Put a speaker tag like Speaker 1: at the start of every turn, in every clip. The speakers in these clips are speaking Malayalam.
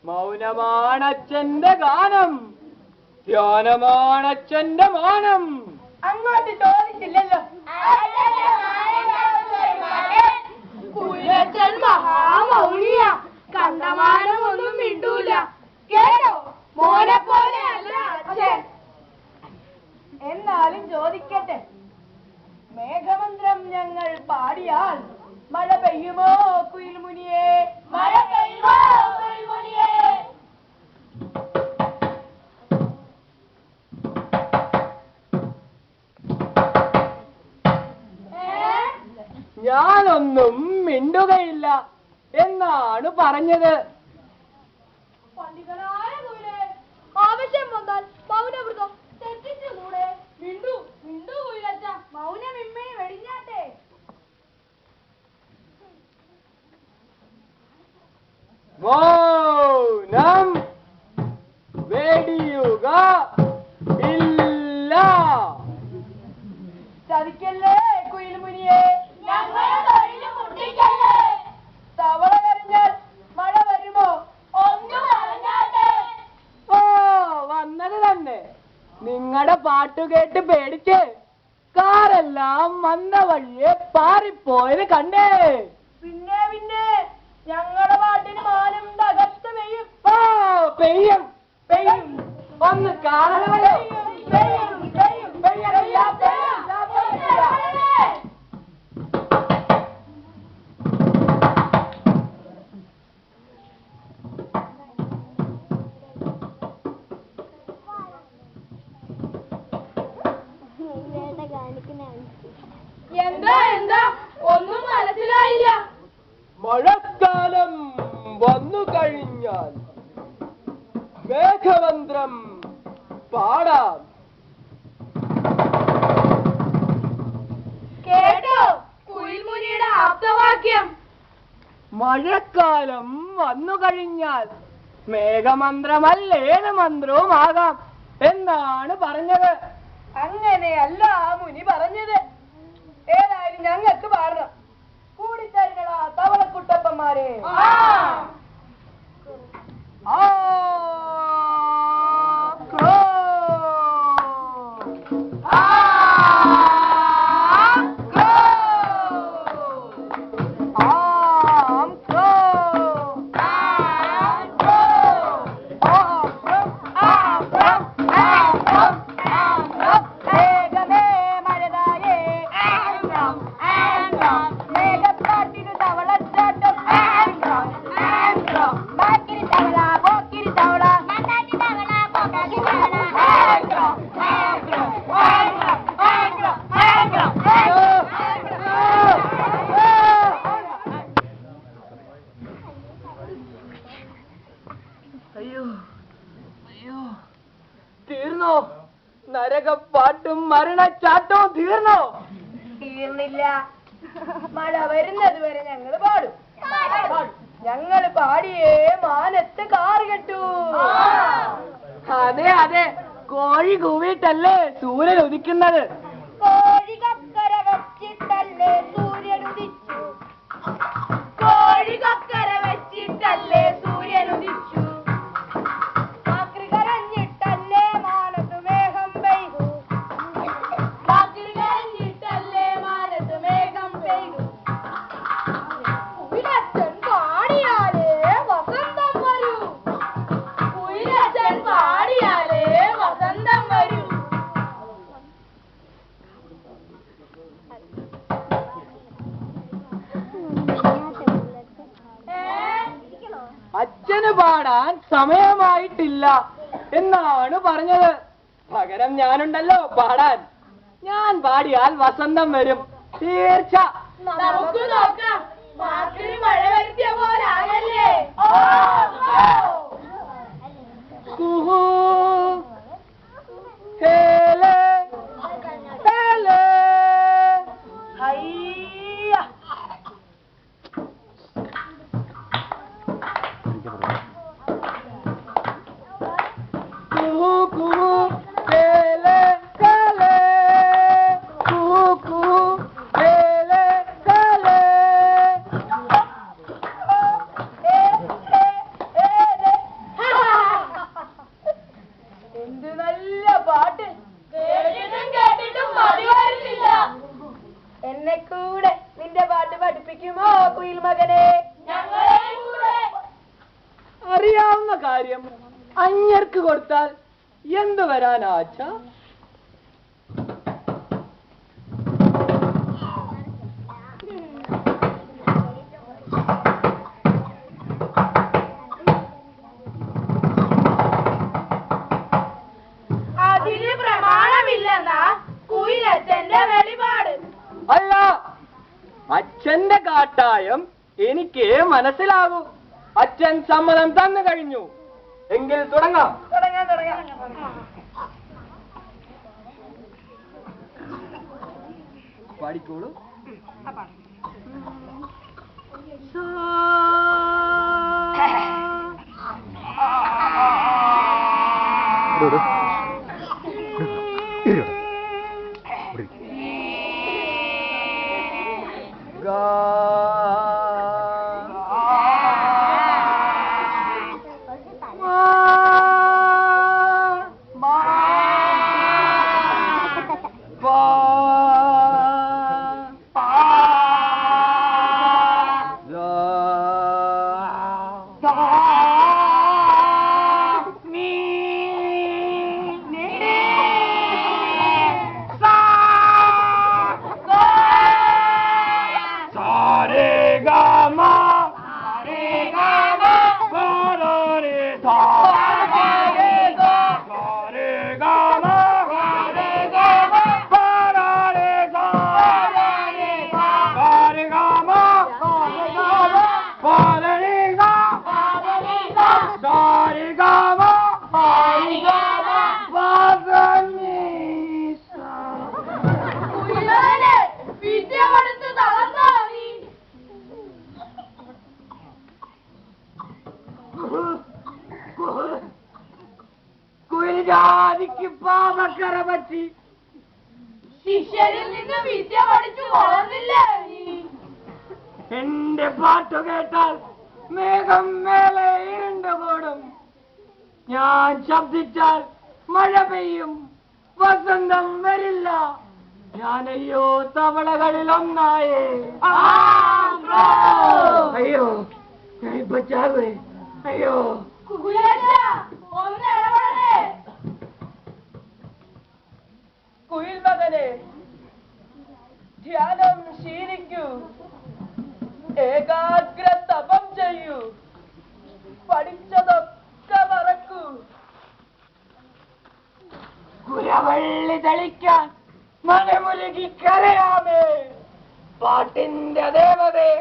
Speaker 1: മൗനമാണച്ഛന്റെ ഗാനം, ധ്യാനമാണച്ഛന്റെ മാനം.
Speaker 2: അങ്ങോട്ട് ചോദിച്ചില്ലല്ലോ. കുലച്ചൻ മഹാമൗനിയ, കണ്ടമാനം ഒന്നും മിണ്ടൂല. കേട്ടോ, മോനെ പോലെ അല്ല അച്ഛൻ. എന്നാലും ചോദിക്കട്ടെ, മേഘമന്ത്രം ഞങ്ങൾ പാടിയാൽ മഴ പെയ്യുമോ കുയിൽമുനിയെ? മഴ പെയ്യുമോ കുയിൽമുനിയെ?
Speaker 1: ഞാനൊന്നും മിണ്ടുകയില്ല എന്നാണ് പറഞ്ഞത്.
Speaker 2: പണ്ടികനായ കുയിലേ, ആവശ്യം വന്നാൽ മൗനവൃതം തെറ്റിച്ചുകൂടെ? മിണ്ടു മിണ്ടു കുയിലച്ച, മൗനമിമ്മേ വെടിഞ്ഞാട്ടെ.
Speaker 1: മൗനം വെടിയുക ഇല്ല.
Speaker 2: ചതിക്കല്ലേ കുയിൽമുനിയെ, തവള കരഞ്ഞാൽ മഴ വരുമോ? ഒന്നും പറഞ്ഞാട്ടെ.
Speaker 1: ഓ, വന്നത് തന്നെ. നിങ്ങളുടെ പാട്ടു കേട്ട് പേടിച്ച് കാറെല്ലാം വന്ന വഴിയെ പാറിപ്പോയത് കണ്ടേ.
Speaker 2: പിന്നെ പിന്നെ ഞങ്ങളുടെ പാട്ടിന് മാനം തകർത്ത് പെയ്യും.
Speaker 1: ഓ, പെയ്യും പെയ്യും. ഒന്ന് കാണണമല്ലോ.
Speaker 2: പെയ്യും പെയ്യും പെയ്യറില്ല പെയ്യും. എന്താ എന്താ ഒന്നും മനസ്സിലായില്ല.
Speaker 1: മഴക്കാലം വന്നു കഴിഞ്ഞാൽ മേഘമന്ത്രം പാടാം.
Speaker 2: ആപ്തവാക്യം.
Speaker 1: മഴക്കാലം വന്നു കഴിഞ്ഞാൽ മേഘമന്ത്രമല്ലേത് മന്ത്രവുമാകാം എന്നാണ് പറഞ്ഞത്.
Speaker 2: അങ്ങനെയല്ല മുനി പറഞ്ഞത്. ഏതായാലും ഞങ്ങൾക്ക് പാടണം. കൂടിത്തരുകളാ തവളക്കുട്ടപ്പന്മാരെ.
Speaker 1: തീർന്നോ? നരകപ്പാട്ടും മരണച്ചാട്ടവും തീർന്നോ?
Speaker 2: തീർന്നില്ല. മഴ വരുന്നത് വരെ ഞങ്ങൾ പാടും. ഞങ്ങൾ പാടിയേ മാനത്ത് കാറ് കെട്ടു.
Speaker 1: അതെ അതെ, കോഴി കൂവിയിട്ടല്ലേ സൂര്യൻ ഉദിക്കുന്നത്.
Speaker 2: കോഴി കക്കര വെച്ചിട്ടല്ലേ സൂര്യൻ ഉദിച്ചു. കോഴി കക്കര വെച്ചിട്ടല്ലേ സൂര്യൻ ഉദിച്ചു. കാക്കരി കരഞ്ഞിട്ടല്ലേ മാനത്ത് മേഘം പെയ്തു. കാക്കരി കരഞ്ഞിട്ടല്ലേ മാനത്ത് മേഘം പെയ്തു. കുയിലച്ചൻ പാടിയാലേ വസന്തം വരൂ. കുയിലച്ചൻ പാടിയാലേ വസന്തം വരൂ.
Speaker 1: അച്ഛന് പാടാൻ സമയമായിട്ടില്ല എന്നാണ് പറഞ്ഞത്. പകരം ഞാനുണ്ടല്ലോ പാടാൻ. ഞാൻ പാടിയാൽ വസന്തം വരും, തീർച്ച.
Speaker 2: നമുക്ക് നോക്കാം. മാർക്കിന് മഴ വരുത്തിയ പോലാകല്ലേ.
Speaker 1: കുഹു ഹേലേ ഹേലേ.
Speaker 2: ഹയ്യ.
Speaker 1: കുഹു കുഹു ഹേലേ ഹേലേ. കുഹു കുഹു ഹേലേ ഹേലേ.
Speaker 2: എന്ത് നല്ല പാട്ട്. കേട്ടിട്ടും മതി വരുന്നില്ല. എന്നെ കൂടെ നിന്റെ പാട്ട് പഠിപ്പിക്കുമോ കുയിൽ മകനെ? ഞങ്ങളെ കൂടെ.
Speaker 1: അറിയാവുന്ന കാര്യം അന്യർക്ക് കൊടുത്താൽ എന്തു വരാനാച്ച?
Speaker 2: അതിന് പ്രമാണമില്ലെന്നാ കുയിലച്ഛന്റെ വെളിപാട്.
Speaker 1: അല്ല, അച്ഛന്റെ കാട്ടായം എനിക്ക് മനസ്സിലാകൂ. അച്ഛൻ സമ്മതം തന്നു കഴിഞ്ഞു. എങ്കിൽ തുടങ്ങാം.
Speaker 2: തുടങ്ങാം.
Speaker 1: പാടിക്കോളൂ. ഒരു ജാതിക്ക് പാപക്കറ പറ്റി
Speaker 2: ശിഷ്യരിൽ നിന്ന് വിദ്യ പഠിച്ചു വളർന്നില്ല നീ.
Speaker 1: എന്റെ പാട്ടു കേട്ടാൽ മേഘം മേലെ ഇരുണ്ടുകൂടും. ഞാൻ ശബ്ദിച്ചാൽ മഴ പെയ്യും, വസന്തം വരില്ല. ഞാനയ്യോ തവളകളിൽ ഒന്നായേ. അയ്യോ ഞാൻ ഇപ്പൊ ചാവേ. അയ്യോ
Speaker 2: ഒന്ന് ഇടപെടണേ. കുയിൽ മകനെ, ധ്യാനം ശീലിക്കൂ, ഏകാഗ്ര തപം ചെയ്യൂ, പഠിച്ചതൊക്കെ മറക്കൂ.
Speaker 1: കുലവള്ളി തെളിക്കാൻ മനമുരുകി കരയാമേ. പാട്ടിന്റെ ദേവതയെ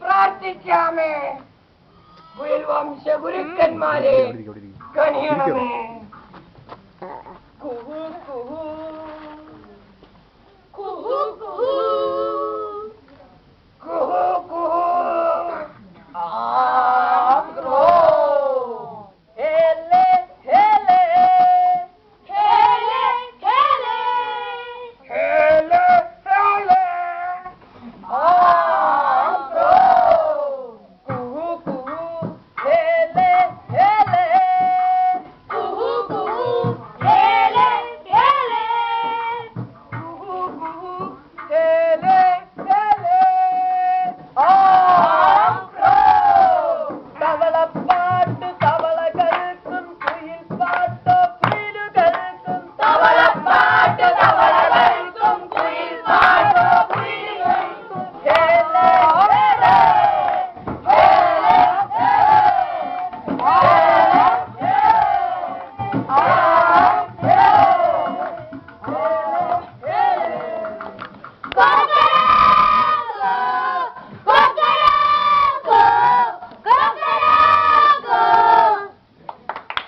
Speaker 1: പ്രാർത്ഥിക്കാമേ. കുയിൽ വംശ ഗുരുക്കന്മാരെ കനിയണമേ.